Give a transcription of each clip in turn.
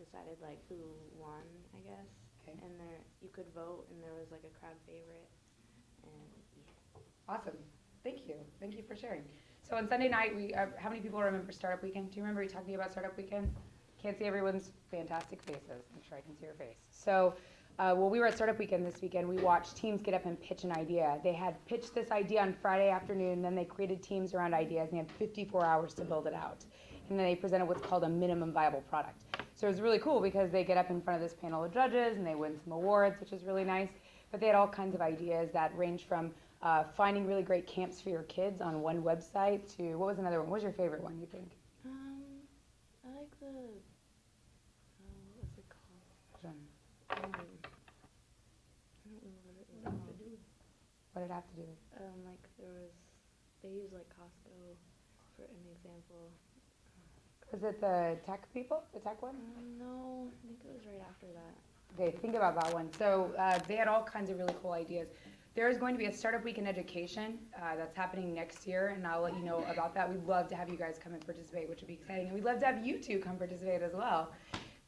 decided like who won, I guess. Okay. And you could vote, and there was like a crowd favorite, and yeah. Awesome. Thank you. Thank you for sharing. So on Sunday night, how many people remember Startup Weekend? Do you remember we talking about Startup Weekend? Can't see everyone's fantastic faces. I'm sure I can see your face. So, we were at Startup Weekend this weekend. We watched teams get up and pitch an idea. They had pitched this idea on Friday afternoon, then they created teams around ideas, and they had 54 hours to build it out. And then they presented what's called a minimum viable product. So it was really cool because they get up in front of this panel of judges, and they win some awards, which is really nice. But they had all kinds of ideas that range from finding really great camps for your kids on one website to, what was another one? What was your favorite one, you think? I like the, what was it called? I don't know what it was called. What did it have to do with? Like they use like Costco for an example. Was it the tech people, the tech one? No, I think it was right after that. Okay, think about that one. So they had all kinds of really cool ideas. There is going to be a Startup Week in Education that's happening next year, and I'll let you know about that. We'd love to have you guys come and participate, which would be exciting. And we'd love to have you two come participate as well,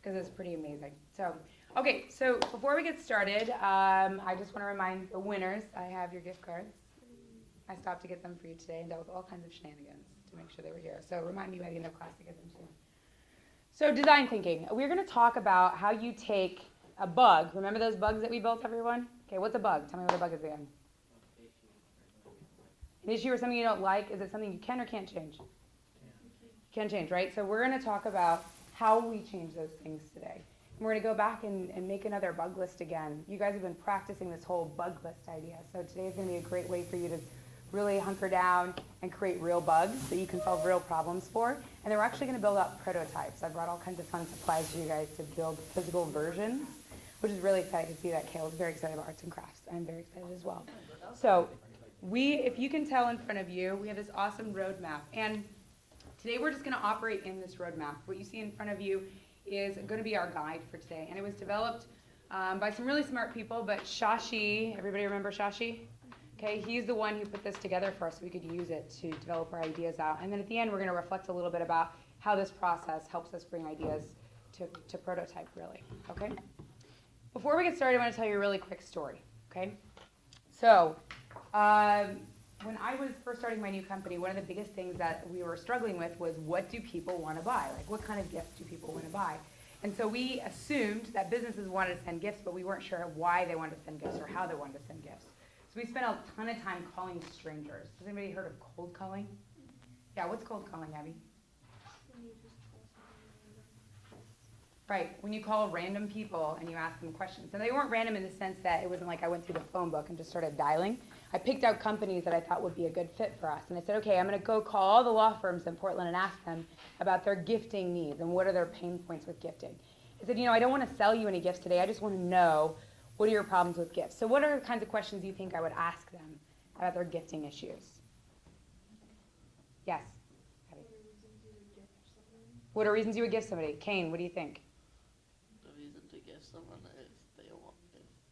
because it's pretty amazing. So, okay, so before we get started, I just want to remind the winners, I have your gift cards. I stopped to get them for you today and dealt with all kinds of shenanigans to make sure they were here. So remind me by the end of class to get them to you. So design thinking. We're going to talk about how you take a bug. Remember those bugs that we built, everyone? Okay, what's a bug? Tell me what a bug is again. An issue or something you don't like, is it something you can or can't change? Can change, right? So we're going to talk about how we change those things today. And we're going to go back and make another bug list again. You guys have been practicing this whole bug list idea. So today is going to be a great way for you to really hunker down and create real bugs that you can solve real problems for. And then we're actually going to build out prototypes. I brought all kinds of fun supplies for you guys to build physical versions, which is really exciting to see that. Kale is very excited about arts and crafts. I'm very excited as well. So if you can tell in front of you, we have this awesome roadmap. And today we're just going to operate in this roadmap. What you see in front of you is going to be our guide for today. And it was developed by some really smart people, but Shashi, everybody remember Shashi? Okay, he's the one who put this together for us so we could use it to develop our ideas out. And then at the end, we're going to reflect a little bit about how this process helps us bring ideas to prototype, really. Okay? Before we get started, I want to tell you a really quick story. Okay? So, when I was first starting my new company, one of the biggest things that we were struggling with was, what do people want to buy? Like, what kind of gifts do people want to buy? And so we assumed that businesses wanted to send gifts, but we weren't sure why they wanted to send gifts or how they wanted to send gifts. So we spent a ton of time calling strangers. Has anybody heard of cold calling? Yeah, what's cold calling, Abby? Right, when you call random people and you ask them questions. And they weren't random in the sense that it wasn't like I went through the phone book and just started dialing. I picked out companies that I thought would be a good fit for us. And I said, okay, I'm going to go call all the law firms in Portland and ask them about their gifting needs and what are their pain points with gifting. I said, I don't want to sell you any gifts today. I just want to know, what are your problems with gifts? So what are the kinds of questions you think I would ask them about their gifting issues? Yes? What are reasons you would gift somebody? Kane, what do you think? The reason to give someone is if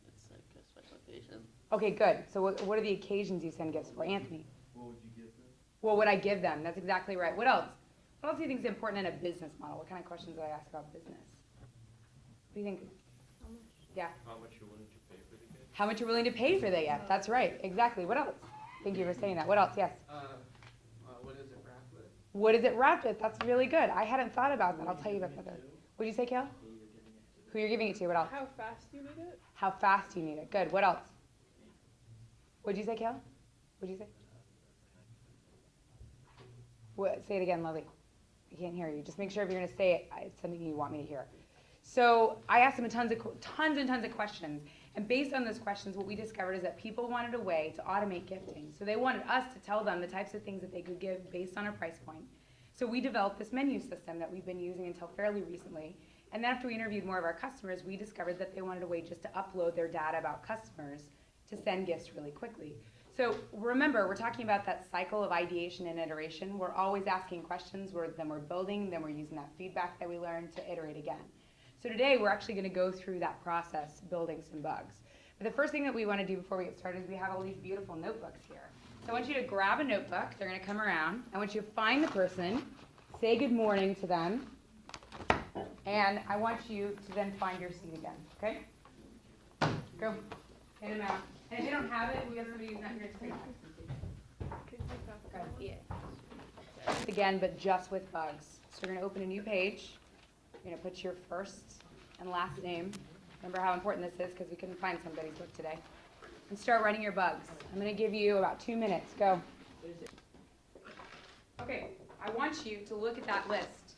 it's like a special occasion. Okay, good. So what are the occasions you send gifts for? Anthony? What would you give them? What would I give them? That's exactly right. What else? What else do you think is important in a business model? What kind of questions would I ask about business? What do you think? Yeah. How much you're willing to pay for the gift? How much you're willing to pay for the gift. That's right. Exactly. What else? Thank you for saying that. What else? Yes. What is it wrapped with? What is it wrapped with? That's really good. I hadn't thought about that. I'll tell you about that. What did you say, Kale? Who you're giving it to. What else? How fast do you need it? How fast do you need it? Good. What else? What did you say, Kale? What did you say? What? Say it again, Lovely. I can't hear you. Just make sure if you're going to say it, it's something you want me to hear. So I asked them tons and tons of questions. And based on those questions, what we discovered is that people wanted a way to automate gifting. So they wanted us to tell them the types of things that they could give based on a price point. So we developed this menu system that we've been using until fairly recently. And then after we interviewed more of our customers, we discovered that they wanted a way just to upload their data about customers to send gifts really quickly. So remember, we're talking about that cycle of ideation and iteration. We're always asking questions, then we're building, then we're using that feedback that we learned to iterate again. So today we're actually going to go through that process, building some bugs. But the first thing that we want to do before we get started is we have all these beautiful notebooks here. So I want you to grab a notebook. They're going to come around. I want you to find the person, say good morning to them, And I want you to then find your seat again, okay? Go. Hand them out. And if you don't have it, we have somebody who's not here to take it. Again, but just with bugs. So you're going to open a new page. You're going to put your first and last name. Remember how important this is because we couldn't find somebody's book today. And start writing your bugs. I'm going to give you about 2 minutes. Go. Okay, I want you to look at that list.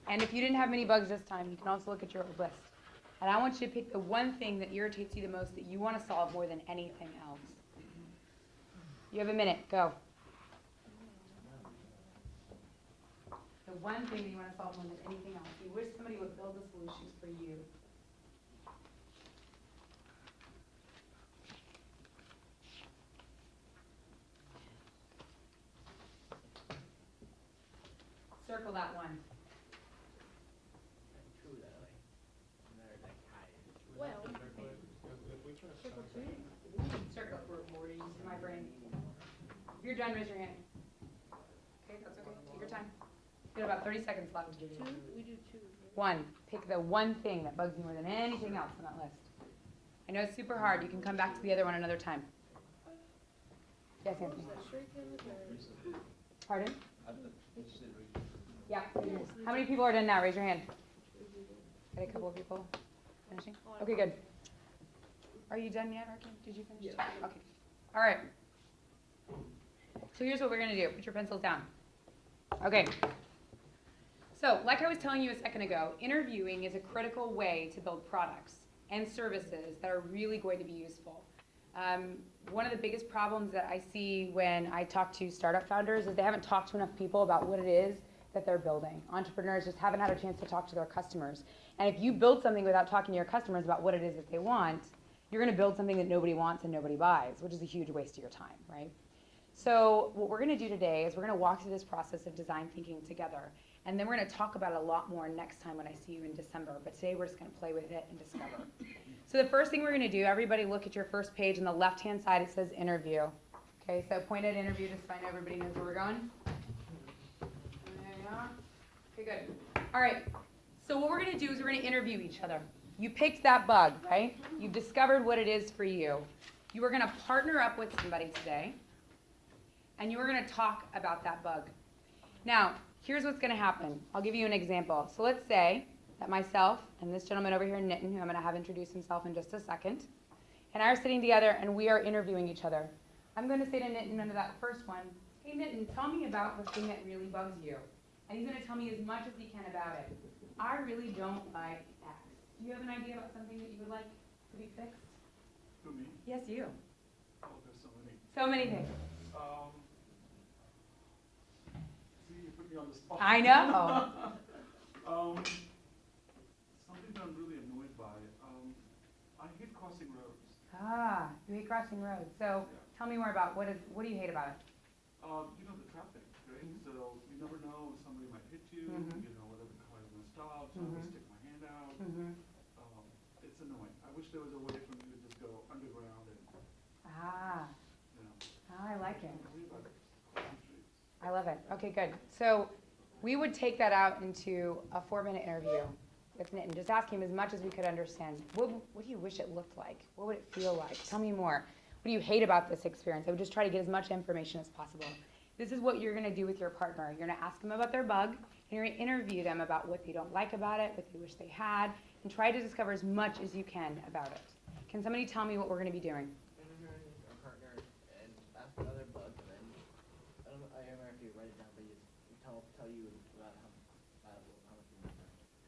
And if you didn't have many bugs this time, you can also look at your old list. And I want you to pick the one thing that irritates you the most that you want to solve more than anything else. You have a minute. Go. The one thing that you want to solve more than anything else. You wish somebody would build the solutions for you. Circle that one. Well, Circle. In my brain. If you're done, raise your hand. Okay, that's okay. Take your time. You got about 30 seconds left. we do two. One. Pick the one thing that bugs you more than anything else on that list. I know it's super hard. You can come back to the other one another time. Yes, Anthony. Pardon? Yeah. How many people are done now? Raise your hand. Got a couple of people finishing? Okay, good. Are you done yet, Arkin? Did you finish? Yeah. Okay. All right. So here's what we're going to do. Put your pencils down. Okay. So, like I was telling you a second ago, interviewing is a critical way to build products and services that are really going to be useful. One of the biggest problems that I see when I talk to startup founders is they haven't talked to enough people about what it is that they're building. Entrepreneurs just haven't had a chance to talk to their customers. And if you build something without talking to your customers about what it is that they want, you're going to build something that nobody wants and nobody buys, which is a huge waste of your time, right? So what we're going to do today is we're going to walk through this process of design thinking together. And then we're going to talk about it a lot more next time when I see you in December. But today we're just going to play with it and discover. So the first thing we're going to do, everybody look at your first page. On the left-hand side, it says interview. Okay, so point at interview just so I know everybody knows where we're going. There you are. Okay, good. All right. So what we're going to do is we're going to interview each other. You picked that bug, right? You've discovered what it is for you. You are going to partner up with somebody today, and you are going to talk about that bug. Now, here's what's going to happen. I'll give you an example. So let's say that myself and this gentleman over here, Nitin, who I'm going to have introduce himself in just a second, and I are sitting together and we are interviewing each other. I'm going to say to Nitin under that first one, hey Nitin, tell me about the thing that really bugs you. And he's going to tell me as much as he can about it. I really don't like X. Do you have an idea about something that you would like to be fixed? Who, me? Yes, you. Oh, there's so many. So many things. See, you put me on the spot. I know. Something that I'm really annoyed by. I hate crossing roads. Ah, you hate crossing roads. So tell me more about what do you hate about it? You know, the traffic, right? Mhm. So you never know, somebody might hit you, Mhm. you know, whether the car is gonna stop, so I Mhm. always stick my hand out. Mm-hmm. It's annoying. I wish there was a way for me to just go underground and, Ah, you know, I like it. worry about crossing streets. I love it. Okay, good. So we would take that out into a 4-minute interview with Nitin. Just ask him as much as we could understand. What do you wish it looked like? What would it feel like? Tell me more. What do you hate about this experience? I would just try to get as much information as possible. This is what you're going to do with your partner. You're going to ask them about their bug, and you're going to interview them about what they don't like about it, what they wish they had, and try to discover as much as you can about it. Can somebody tell me what we're going to be doing? Interviewing our partner and ask another bug, and then I don't remember if you write it down, but you tell you about how much you want.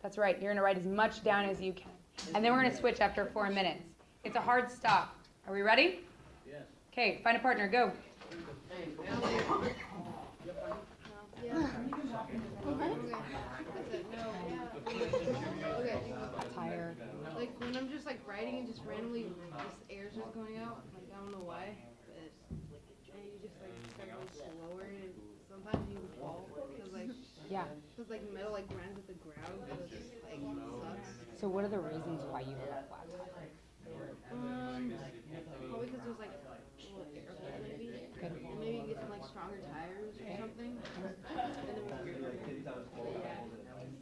That's right. You're going to write as much down as you can. And then we're going to switch after 4 minutes. It's a hard stop. Are we ready? Yes. Okay, find a partner. Go. Hey, Yeah. Okay. Tired. Like when I'm just like writing and just randomly just air's just going out, like I don't know why, but and you just like start going slower and sometimes you fall Yeah. because like metal like grinds at the ground, so it just like sucks. So what are the reasons why you have a flat tire? Probably because there's like a little air hole maybe. Good. And maybe you get some like stronger tires or something. And then we'll, but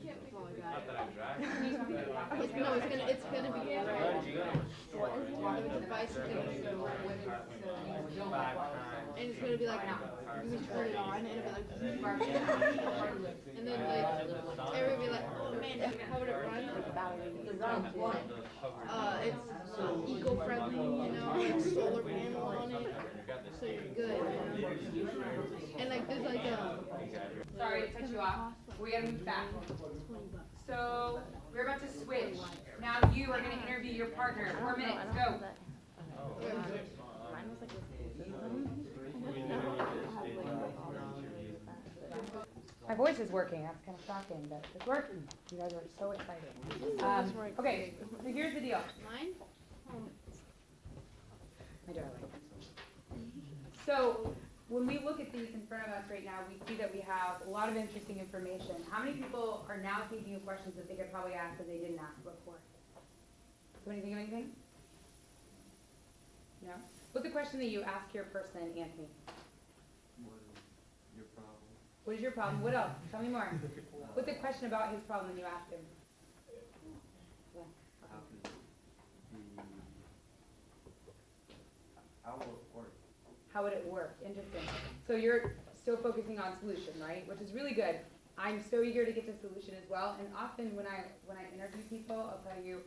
yeah, that's all I got. not that I drive. It's gonna be right. The device is gonna be and it's gonna be like, you just turn it on, and it'll be like, and then like, everybody will be like, oh man, how would it run? It's eco-friendly, you know, like solar panel on it, so you're good. And like, there's like a. Sorry to cut you off. We gotta move back. So we're about to switch. Now you are gonna interview your partner. 4 minutes, go. My voice is working. That's kind of shocking, but it's working. You guys are so excited. Okay, so here's the deal. Mine? My darling. So when we look at these in front of us right now, we see that we have a lot of interesting information. How many people are now thinking of questions that they could probably ask that they didn't ask before? Somebody think of anything? No? What's the question that you ask your person, Anthony? What is your problem? What is your problem? What else? Tell me more. What's the question about his problem that you asked him? How will it work? How would it work? Interesting. So you're still focusing on solution, right? Which is really good. I'm so eager to get to solution as well. And often when I interview people, I'll tell you,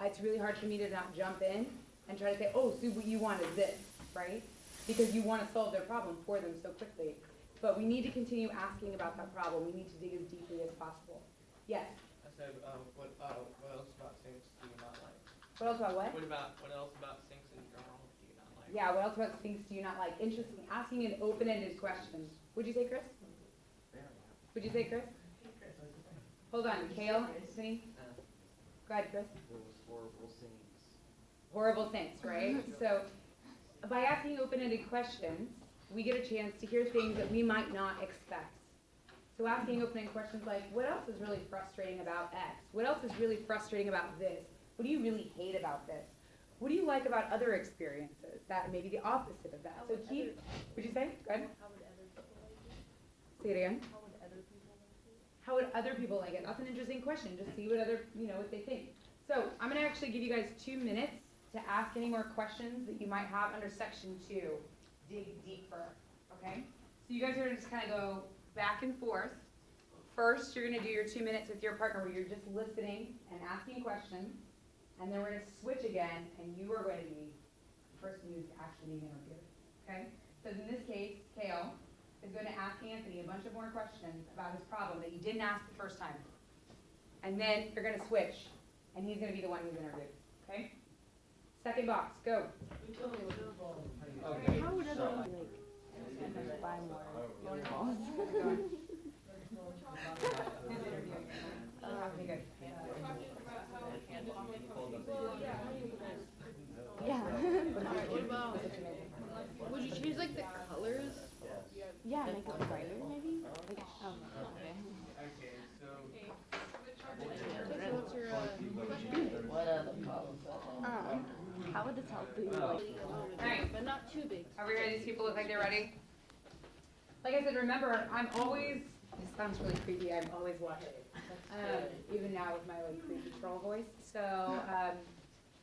it's really hard for me to not jump in and try to say, oh, so what you want is this, right? Because you want to solve their problem for them so quickly. But we need to continue asking about that problem. We need to dig as deeply as possible. Yes? I said, what else about sinks do you not like? What else about what? What else about sinks in general do you not like? Yeah, what else about things do you not like? Interesting. Asking an open-ended question. Would you say, Chris? Would you say, Chris? Hold on. Kale? Anthony? Go ahead, Chris. Those horrible sinks. Horrible things, right? So by asking open-ended questions, we get a chance to hear things that we might not expect. So asking open-ended questions like, what else is really frustrating about X? What else is really frustrating about this? What do you really hate about this? What do you like about other experiences that may be the opposite of that? So keep, would you say? Go ahead. How would other people like it? Say it again. How would other people like it? How would other people like it? That's an interesting question. Just see what other, what they think. So I'm going to actually give you guys 2 minutes to ask any more questions that you might have under section 2. Dig deeper, okay? So you guys are going to just kind of go back and forth. First, you're going to do your 2 minutes with your partner where you're just listening and asking questions. And then we're going to switch again, and you are going to be the person who's actually being interviewed, okay? So in this case, Kale is going to ask Anthony a bunch of more questions about his problem that you didn't ask the first time. And then you're going to switch, and he's going to be the one who's interviewed, okay? Second box, go. Okay. How would other people like it? Buy more. Who's interviewing? Okay, good. Yeah. What about, would you change like the colors? Yeah, make it brighter maybe? Like, oh, okay. Okay, so. So what's your question? What are the problems? How would this help you? Like, Alright. But not too big. Are we ready? These people look like they're ready? Like I said, remember, I'm always, this sounds really creepy, I'm always watching. Even now with my creepy troll voice. So,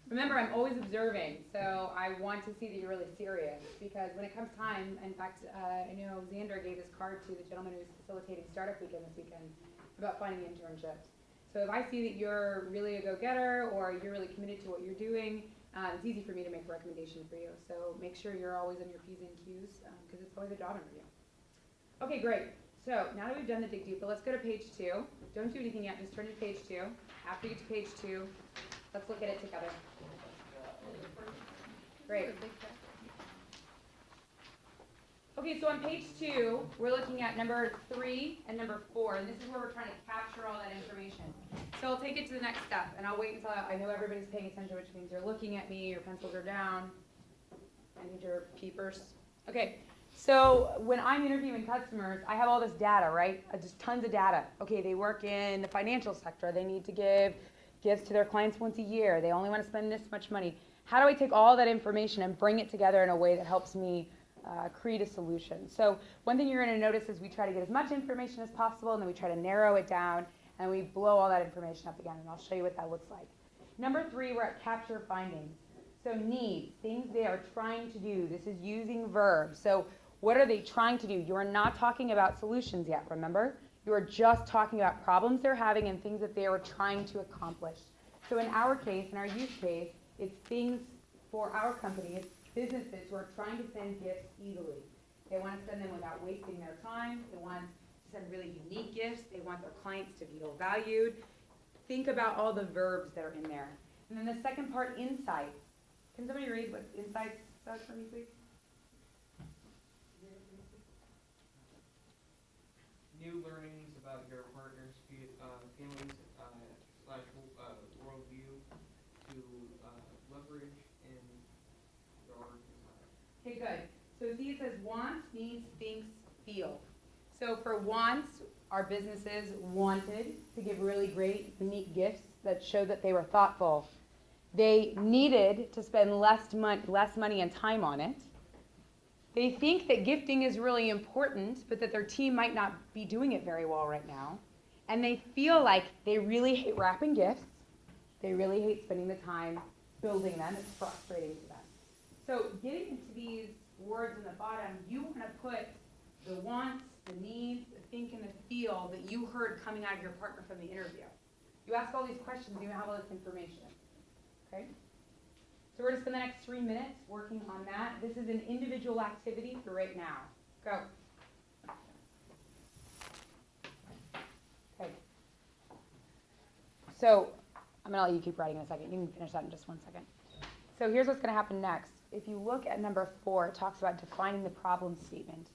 remember, I'm always observing. So I want to see that you're really serious. Because when it comes time, in fact, I know Xander gave his card to the gentleman who's facilitating Startup Weekend this weekend about finding internships. So if I see that you're really a go-getter or you're really committed to what you're doing, it's easy for me to make a recommendation for you. So make sure you're always on your P's and Q's because it's always a job interview. Okay, great. So now that we've done the dig deeper, let's go to page 2. Don't do anything yet, just turn to page 2. After you get to page 2, let's look at it together. Great. Okay, so on page 2, we're looking at number 3 and number 4, and this is where we're trying to capture all that information. So I'll take it to the next step, and I'll wait until I know everybody's paying attention, which means you're looking at me, your pencils are down. I need your peepers. Okay, so when I'm interviewing customers, I have all this data, right? Just tons of data. Okay, they work in the financial sector. They need to give gifts to their clients once a year. They only want to spend this much money. How do I take all that information and bring it together in a way that helps me create a solution? So one thing you're going to notice is we try to get as much information as possible, and then we try to narrow it down, and we blow all that information up again, and I'll show you what that looks like. Number 3, we're at capture findings. So needs, things they are trying to do. This is using verbs. So what are they trying to do? You are not talking about solutions yet, remember? You are just talking about problems they're having and things that they are trying to accomplish. So in our case, in our use case, it's things for our company, it's businesses who are trying to send gifts easily. They want to send them without wasting their time. They want to send really unique gifts. They want their clients to feel valued. Think about all the verbs that are in there. And then the second part, insights. Can somebody read what insights says for me, please? New learnings about your partner's families slash worldview to leverage in your design. Okay, good. So see, it says wants, needs, thinks, feel. So for wants, our businesses wanted to give really great, unique gifts that showed that they were thoughtful. They needed to spend less money and time on it. They think that gifting is really important, but that their team might not be doing it very well right now. And they feel like they really hate wrapping gifts. They really hate spending the time building them. It's frustrating to them. So getting into these words in the bottom, you want to put the wants, the needs, the think, and the feel that you heard coming out of your partner from the interview. You ask all these questions, you have all this information. Okay? So we're going to spend the next 3 minutes working on that. This is an individual activity for right now. Go. Okay. So I'm going to let you keep writing in a second. You can finish that in just 1 second. So here's what's going to happen next. If you look at number 4, it talks about defining the problem statement.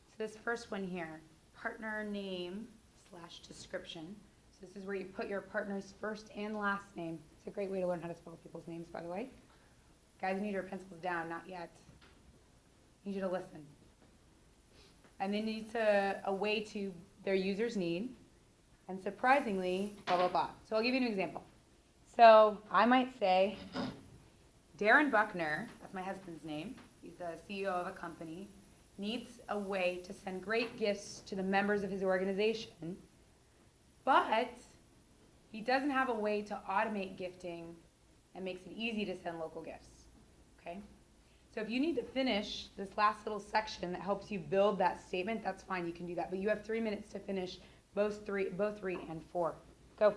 So this first one here, partner name / description. So this is where you put your partner's first and last name. It's a great way to learn how to spell people's names, by the way. Guys, you need your pencils down, not yet. I need you to listen. And then need to a way to their user's need. And surprisingly, blah, blah, blah. So I'll give you an example. So I might say, Darren Buckner, that's my husband's name, he's the CEO of a company, needs a way to send great gifts to the members of his organization, but he doesn't have a way to automate gifting and makes it easy to send local gifts. Okay? So if you need to finish this last little section that helps you build that statement, that's fine, you can do that. But you have 3 minutes to finish both 3 and 4. Go.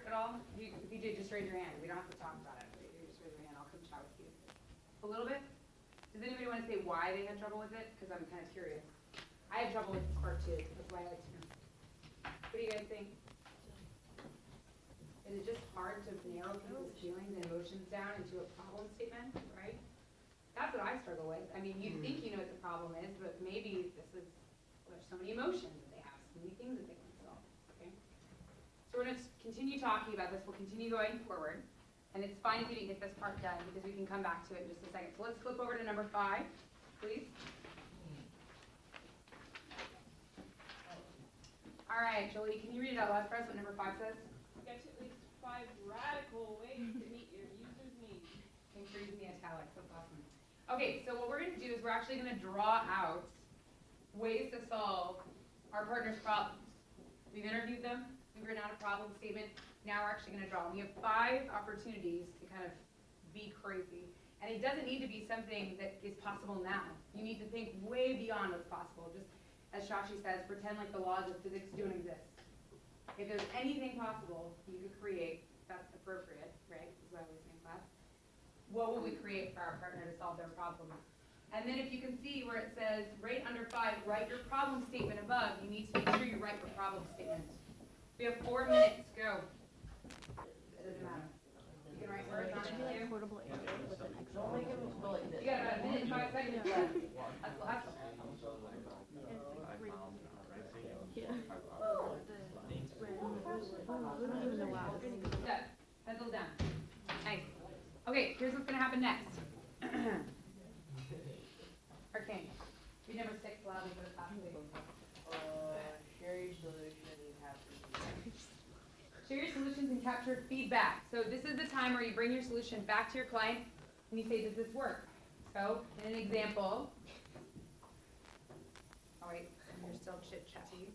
At all? If you did, just raise your hand. We don't have to talk about it. You just raise your hand. I'll come chat with you. A little bit? Does anybody want to say why they had trouble with it? Because I'm kind of curious. I had trouble with this part too. That's why I like to know. What do you guys think? Is it just hard to narrow people's feelings and emotions down into a problem statement, right? That's what I struggle with. I mean, you think you know what the problem is, but maybe there's so many emotions that they have, so many things that they want to solve, okay? So we're going to continue talking about this. We'll continue going forward. And it's fine if you didn't get this part done because we can come back to it in just a second. So let's flip over to number 5, please. All right, Jolie, can you read it out loud for us what number 5 says? Get at least 5 radical ways to meet your user's needs. Thanks for using the italics. That's awesome. Okay, so what we're going to do is we're actually going to draw out ways to solve our partner's problems. We've interviewed them. We've written out a problem statement. Now we're actually going to draw. We have 5 opportunities to kind of be crazy. And it doesn't need to be something that is possible now. You need to think way beyond what's possible. Just as Shashi says, pretend like the laws of physics don't exist. If there's anything possible you could create that's appropriate, right? This is what I always say in class. What will we create for our partner to solve their problem? And then if you can see where it says right under 5, write your problem statement above, you need to make sure you write your problem statement. We have 4 minutes. Go. It doesn't matter. You can write words on it too. Portable area with an Excel Don't make him go like this. You got about a minute and 5 seconds left. That's Step. Pencils down. Nice. Okay, here's what's gonna happen next. Arcane. Read number 6 loudly for the top table. Share your solution and capture. Share your solutions and capture feedback. So this is the time where you bring your solution back to your client and you say, does this work? So, in an example, oh wait, you're still chit-chatty.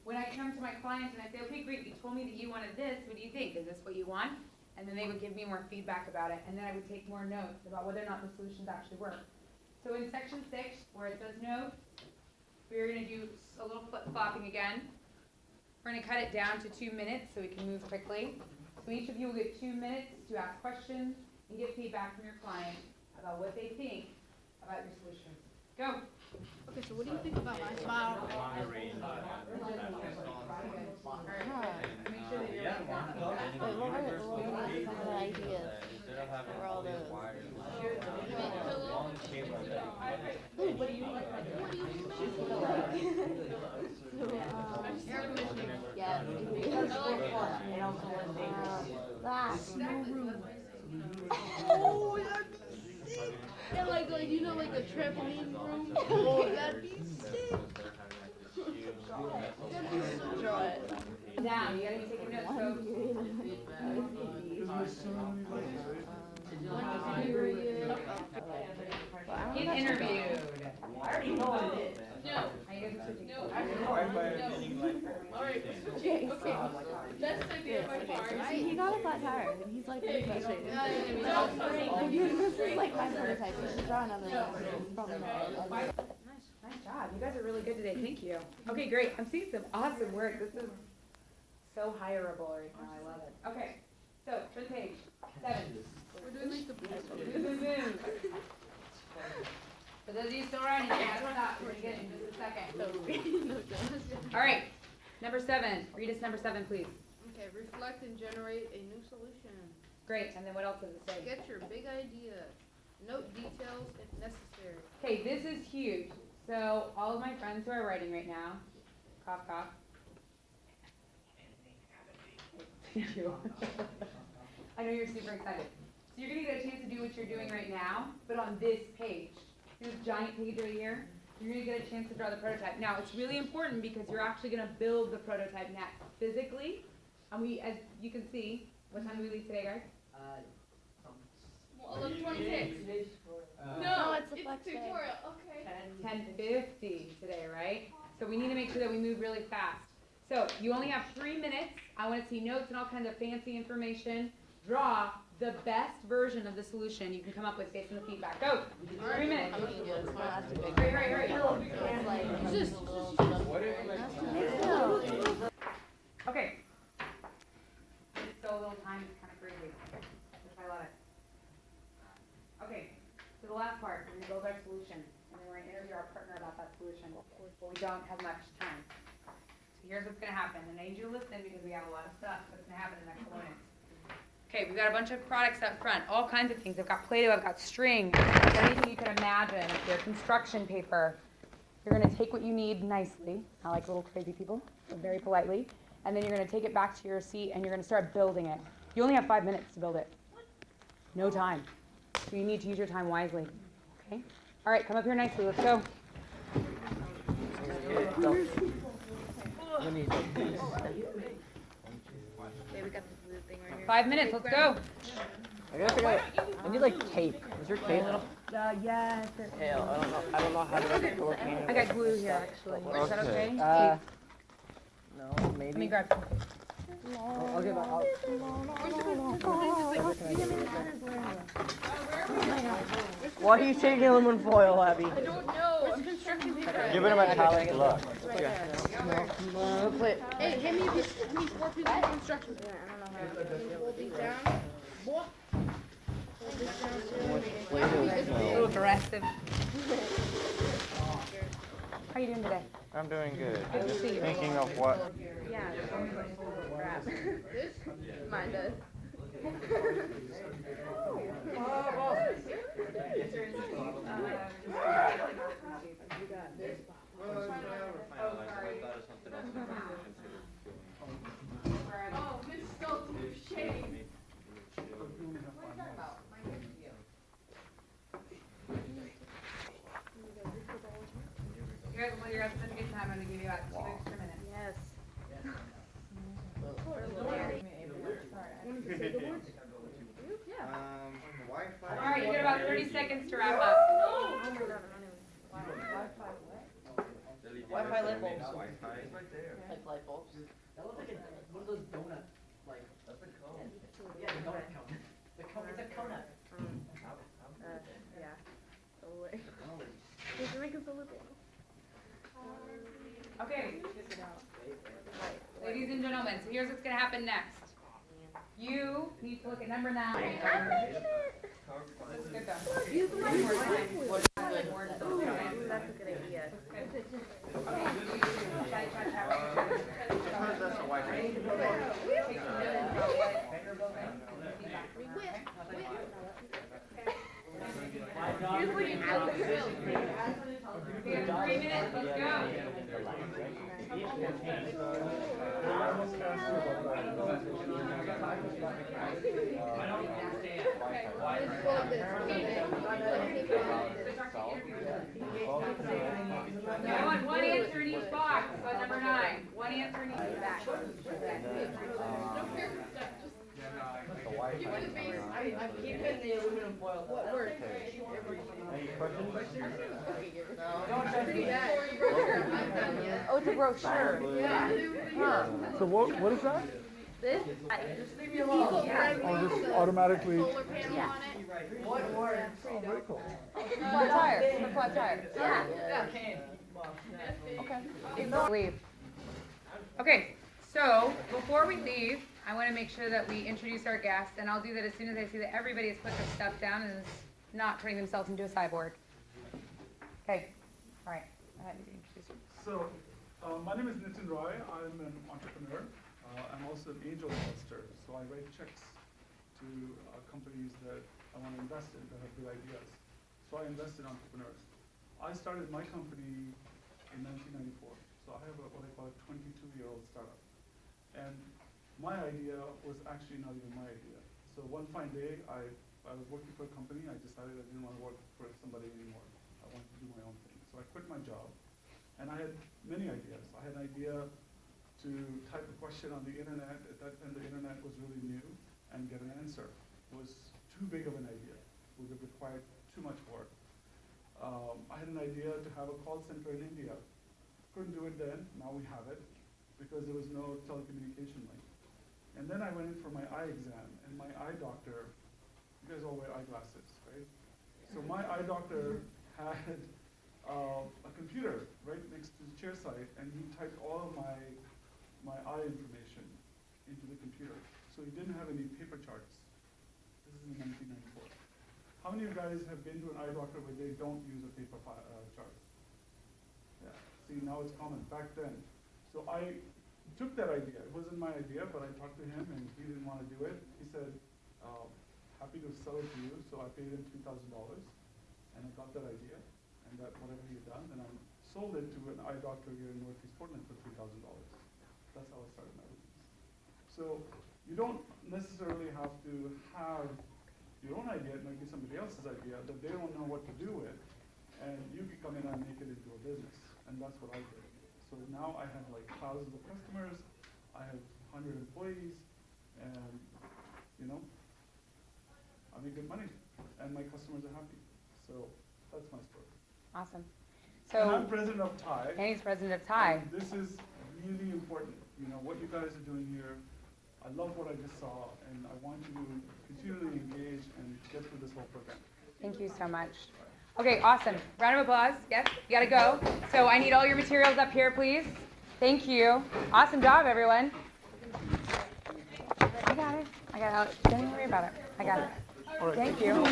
When I come to my client and I say, okay, great, you told me that you wanted this, what do you think? Is this what you want? And then they would give me more feedback about it, and then I would take more notes about whether or not the solutions actually work. So in section 6, where it says notes, we're gonna do a little flip-flopping again. We're gonna cut it down to 2 minutes so we can move quickly. So each of you will get 2 minutes to ask questions and get feedback from your client about what they think about your solutions. Go. Okay, so what do you think about my smile? Alright, make sure that you're Wait, what were some of the ideas for all those? What do you like? Air conditioning. Yeah, that. Oh, that'd be sick. Yeah, like you know, like a trampoline room. Oh, that'd be sick. Draw it. Down, you gotta be taking notes, folks. Get interviewed. I already know what it is. No. Are you guys switching? No. Alright. Okay. Best idea by far. He got a flat tire, and he's like pretty frustrated. This is like my prototype. You should draw another one. Probably not. Nice job. You guys are really good today. Thank you. Okay, great. I'm seeing some awesome work. This is so hireable right now. I love it. Okay, so turn the page. 7. We're doing like the Boom. For those of you still writing, you gotta stop. We're gonna get in just a second. All right, number 7. Read us number 7, please. Okay, reflect and generate a new solution. Great. And then what else does it say? Get your big idea. Note details if necessary. Okay, this is huge. So all of my friends who are writing right now, cough, cough. Thank you. I know you're super excited. So you're gonna get a chance to do what you're doing right now, but on this page. This giant page right here, you're gonna get a chance to draw the prototype. Now, it's really important because you're actually gonna build the prototype next physically. And we, as you can see, what time do we leave today, guys? 11:26. No, it's a flex day. tutorial. Okay. 10:50 today, right? So we need to make sure that we move really fast. So you only have 3 minutes. I want to see notes and all kinds of fancy information. Draw the best version of the solution you can come up with based on the feedback. Go. 3 minutes. I'm gonna do this. My last big. Hurry. It's like, Okay. It's so little time, it's kind of crazy. I love it. Okay, so the last part, we're gonna build our solution, and then we're gonna interview our partner about that solution, but we don't have much time. So here's what's gonna happen, and I need you to listen because we have a lot of stuff that's gonna happen in the next couple minutes. Okay, we've got a bunch of products up front, all kinds of things. I've got Play-Doh, I've got string, anything you can imagine. If you're construction paper, you're gonna take what you need nicely, not like little crazy people, but very politely, and then you're gonna take it back to your seat and you're gonna start building it. You only have 5 minutes to build it. No time. So you need to use your time wisely. Okay? All right, come up here nicely. Let's go. we got the blue thing right here. 5 minutes. Let's go. I gotta figure out. I need like tape. Is there tape? Yes. Hell, I don't know how to make it work. I got glue here, actually. Is that okay? No, maybe. Let me grab some. I'll give out. Why are you taking aluminum foil, Abby? I don't know. I'm construction paper. Give it a metallic look. Hey, hand me 4 pieces of construction paper. Hold these down. Boy. Hold this down too. A little aggressive. How are you doing today? I'm doing good. Good to see you. Thinking of what? Yeah, crap. This? Mine does. Oh, Miss Stoltz, shame. We only have 5 minutes. You guys, well, you're having such a good time. I'm gonna give you about 2 extra minutes. Yes. All right, you got about 30 seconds to wrap up. Wi-Fi light bulbs. Like light bulbs. That looks like one of those donut, like, that's a cone. Yeah, the donut cone. The cone, it's a donut. Yeah. Totally. Just make us a little bit. Okay, ladies and gentlemen, so here's what's gonna happen next. You need to look at number 9. That's good though. Use the mic more time. Ooh, that's a good idea. We have 3 minutes, let's go. One answer in each box on number 9. One answer in each box. I'm keeping the aluminum foil. What works? Any questions? Pretty bad. I'm done yet. Oh, it's a brochure. Yeah. Huh. So what is that? This? Just leave me alone. Oh, just automatically. Solar panel on it. What works? Oh, very cool. Flat tire. The flat tire. Yeah. Okay. Leave. Okay, so before we leave, I want to make sure that we introduce our guests, and I'll do that as soon as I see that everybody has put their stuff down and is not turning themselves into a cyborg. Okay, all right. Go ahead and introduce you. So, my name is Nitin Roy. I'm an entrepreneur. I'm also an angel investor. So I write checks to companies that I want to invest in that have good ideas. So I invest in entrepreneurs. I started my company in 1994. So I have what I call a 22-year-old startup. And my idea was actually not even my idea. So one fine day, I was working for a company. I decided I didn't want to work for somebody anymore. I wanted to do my own thing. So I quit my job. And I had many ideas. I had an idea to type a question on the internet. At that time, the internet was really new, and get an answer. It was too big of an idea. It would have required too much work. I had an idea to have a call center in India. Couldn't do it then. Now we have it because there was no telecommunication link. And then I went in for my eye exam, and my eye doctor, you guys all wear eyeglasses, right? So my eye doctor had a computer right next to the chair side, and he typed all of my eye information into the computer. So he didn't have any paper charts. This is in 1994. How many of you guys have been to an eye doctor where they don't use a paper chart? Yeah, see, now it's common. Back then. So I took that idea. It wasn't my idea, but I talked to him, and he didn't want to do it. He said, happy to sell it to you. So I paid him $2,000, and I got that idea, and that whatever he had done, and I sold it to an eye doctor here in Northeast Portland for $3,000. That's how I started my business. So you don't necessarily have to have your own idea. It might be somebody else's idea that they don't know what to do with, and you can come in and make it into a business, and that's what I did. So now I have like thousands of customers, I have 100 employees, and you know, I make good money, and my customers are happy. So that's my story. Awesome. And So, I'm president of TIE. and he's president of TIE. And this is really important. You know, what you guys are doing here, I love what I just saw, and I want you to continually engage and get through this whole program. Thank you so much. Okay, awesome. Round of applause. Yes, you gotta go. So I need all your materials up here, please. Thank you. Awesome job, everyone. I got it. Don't even worry about it. I got it. Thank you.